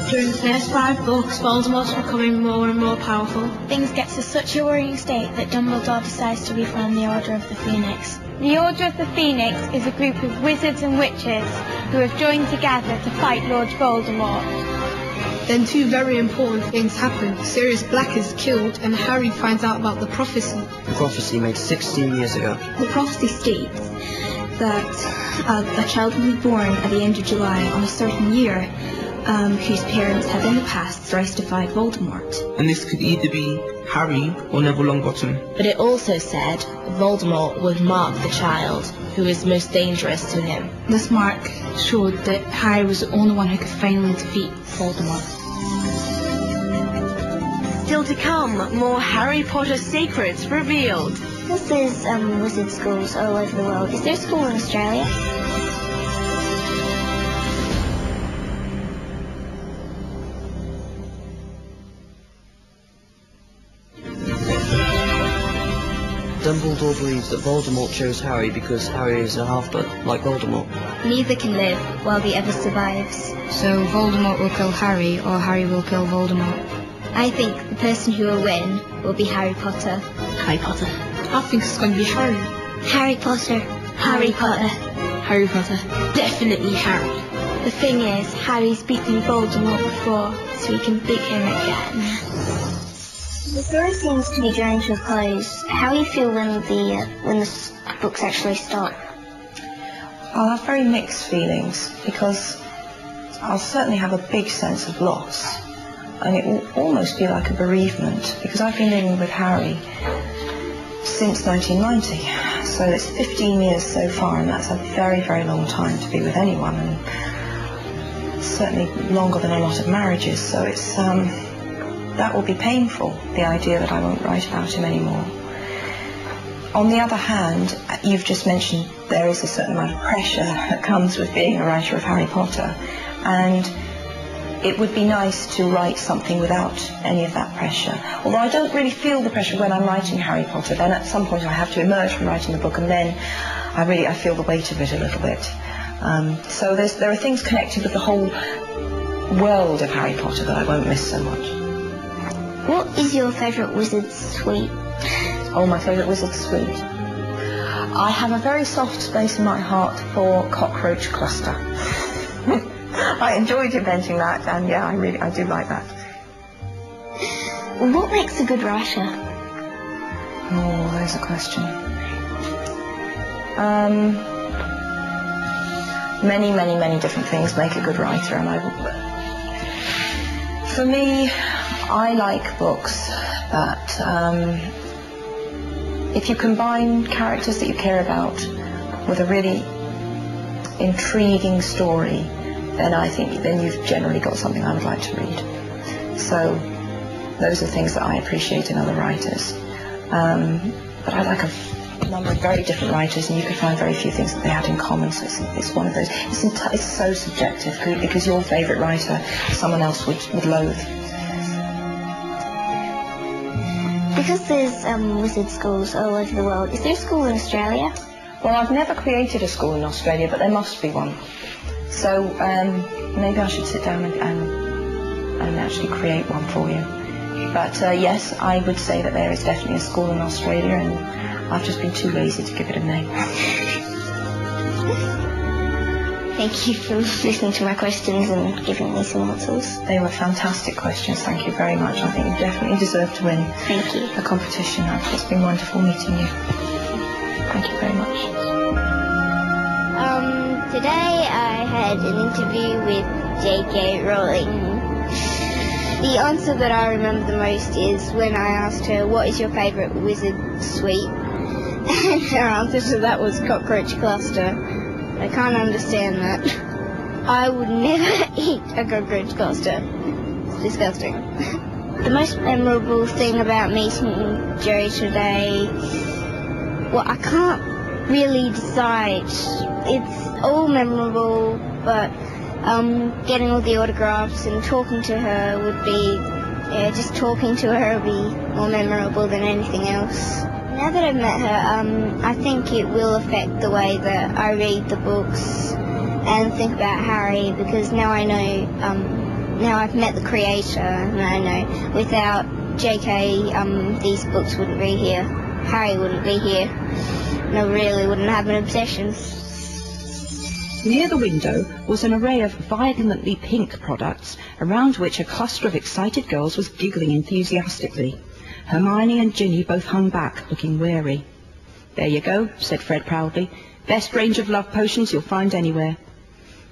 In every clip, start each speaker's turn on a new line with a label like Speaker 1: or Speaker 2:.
Speaker 1: During the first 5 books, Voldemort's becoming more and more powerful.
Speaker 2: Things get to such a worrying state that Dumbledore decides to reform the Order of the Phoenix.
Speaker 3: The Order of the Phoenix is a group of wizards and witches who have joined together to fight Lord Voldemort.
Speaker 1: Then 2 very important things happen. Sirius Black is killed and Harry finds out about the prophecy.
Speaker 4: The prophecy made 16 years ago.
Speaker 5: The prophecy states that a child will be born at the end of July on a certain year whose parents have in the past thrice defied Voldemort.
Speaker 6: And this could either be Harry or Neville Longbottom.
Speaker 7: But it also said Voldemort would mark the child who is most dangerous to him.
Speaker 5: This mark showed that Harry was the only one who could finally defeat Voldemort.
Speaker 8: Still to come, more Harry Potter secrets revealed.
Speaker 2: Because there's wizard schools all over the world, is there a school in Australia?
Speaker 4: Dumbledore believes that Voldemort chose Harry because Harry is a half-blood, like Voldemort.
Speaker 2: Neither can live while the other survives.
Speaker 5: So Voldemort will kill Harry, or Harry will kill Voldemort.
Speaker 2: I think the person who will win will be Harry Potter.
Speaker 7: Harry Potter.
Speaker 1: I think it's going to be Harry.
Speaker 2: Harry Potter. Harry Potter.
Speaker 7: Harry Potter. Definitely Harry.
Speaker 2: The thing is, Harry's beaten Voldemort before, so he can beat him again. The story seems to be drawing to a close. How do you feel when the books actually stop?
Speaker 9: I'll have very mixed feelings because I'll certainly have a big sense of loss, and it will almost be like a bereavement because I've been living with Harry since 1990, so it's 15 years so far, and that's a very, very long time to be with anyone, and certainly longer than a lot of marriages, so it's that will be painful, the idea that I won't write about him anymore. On the other hand, you've just mentioned there is a certain amount of pressure that comes with being a writer of Harry Potter, and it would be nice to write something without any of that pressure. Although I don't really feel the pressure when I'm writing Harry Potter, then at some point I have to emerge from writing the book, and then I feel the weight of it a little bit. So there are things connected with the whole world of Harry Potter that I won't miss so much.
Speaker 2: What is your favourite wizard's sweet?
Speaker 9: Oh, my favourite wizard's sweet. I have a very soft space in my heart for cockroach cluster. I enjoyed inventing that, and yeah, I do like that.
Speaker 2: What makes a good writer?
Speaker 9: Oh, there's a question. Many, many, many different things make a good writer, and for me, I like books that, if you combine characters that you care about with a really intriguing story, then I think you've generally got something I would like to read. So those are things that I appreciate in other writers. But I like a number of very different writers, and you could find very few things that they had in common. So it's one of those. It's so subjective because your favourite writer, someone else would loathe.
Speaker 2: Because there's wizard schools all over the world, is there a school in Australia?
Speaker 9: Well, I've never created a school in Australia, but there must be one. So maybe I should sit down and actually create one for you. But yes, I would say that there is definitely a school in Australia, and I've just been too lazy to give it a name.
Speaker 2: Thank you for listening to my questions and giving me some answers.
Speaker 9: They were fantastic questions. Thank you very much. I think you definitely deserve to win
Speaker 2: Thank you.
Speaker 9: the competition. It's been wonderful meeting you. Thank you very much.
Speaker 2: Today I had an interview with J.K. Rowling. The answer that I remember the most is when I asked her, what is your favourite wizard sweet? And her answer to that was cockroach cluster. I can't understand that. I would never eat a cockroach cluster. It's disgusting. The most memorable thing about meeting Jerry today, well, I can't really decide. It's all memorable, but getting all the autographs and talking to her would be, just talking to her would be more memorable than anything else. Now that I've met her, I think it will affect the way that I read the books and think about Harry, because now I know now I've met the creator, and I know without J.K. These books wouldn't be here. Harry wouldn't be here. And I really wouldn't have an obsession.
Speaker 10: Near the window was an array of violently pink products, around which a cluster of excited girls was giggling enthusiastically. Hermione and Ginny both hung back, looking wary. "There you go," said Fred proudly. "Best range of love potions you'll find anywhere."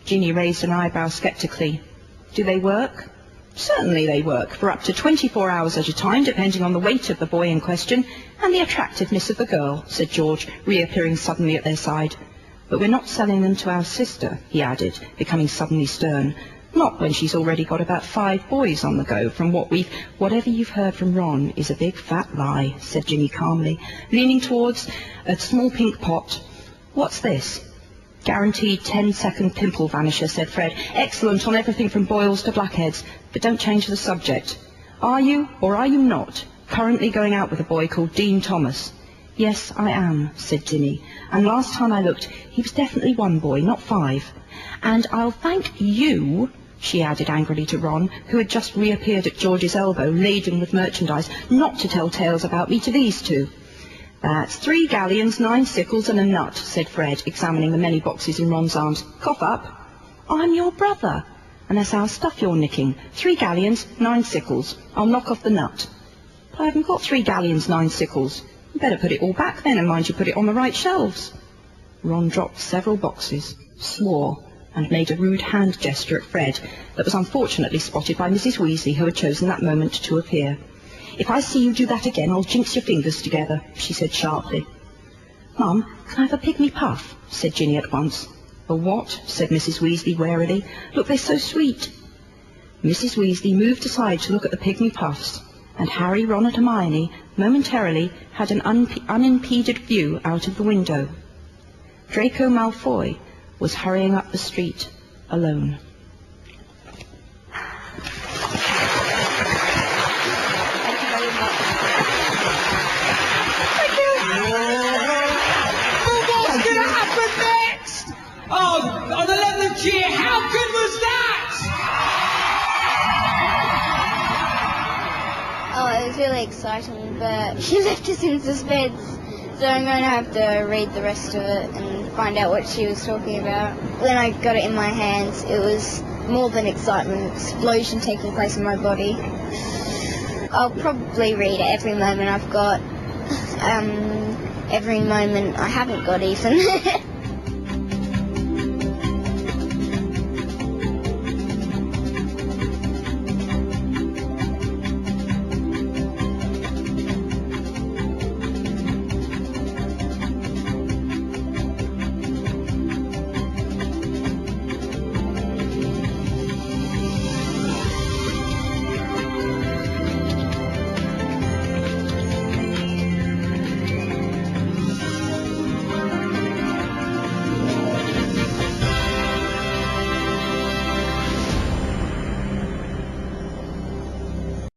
Speaker 10: Ginny raised an eyebrow sceptically. "Do they work?" "Certainly they work, for up to 24 hours at a time, depending on the weight of the boy in question and the attractiveness of the girl," said George, reappearing suddenly at their side. "But we're not selling them to our sister," he added, becoming suddenly stern. "Not when she's already got about 5 boys on the go from whatever you've heard from Ron is a big fat lie," said Ginny calmly, leaning towards a small pink pot. "What's this?" "Guaranteed 10-second pimple vanisher," said Fred. "Excellent on everything from boils to blackheads. But don't change the subject. Are you, or are you not, currently going out with a boy called Dean Thomas?" "Yes, I am," said Ginny. "And last time I looked, he was definitely 1 boy, not 5. And I'll thank you," she added angrily to Ron, who had just reappeared at George's elbow, laden with merchandise, "not to tell tales about me to these 2. "That's 3 galleons, 9 sickles, and a nut," said Fred, examining the many boxes in Ron's arms. "Cough up." "I'm your brother, and that's our stuff you're nicking. 3 galleons, 9 sickles. I'll knock off the nut." "But I haven't got 3 galleons, 9 sickles. You better put it all back then, and mind you put it on the right shelves." Ron dropped several boxes, swore, and made a rude hand gesture at Fred that was unfortunately spotted by Mrs. Weasley, who had chosen that moment to appear. "If I see you do that again, I'll jinx your fingers together," she said sharply. "Mum, can I have a pygmy puff?" said Ginny at once. "A what?" said Mrs. Weasley warily. "Look, they're so sweet." Mrs. Weasley moved aside to look at the pygmy puffs, and Harry, Ron and Hermione momentarily had an unimpeded view out of the window. Draco Malfoy was hurrying up the street alone.
Speaker 11: What's going to happen next? Oh, on the 11th year, how good was that?
Speaker 2: Oh, it was really exciting, but she left us in suspense. So I'm going to have to read the rest of it and find out what she was talking about. When I got it in my hands, it was more than excitement, an explosion taking place in my body. I'll probably read it every moment I've got, every moment I haven't got even.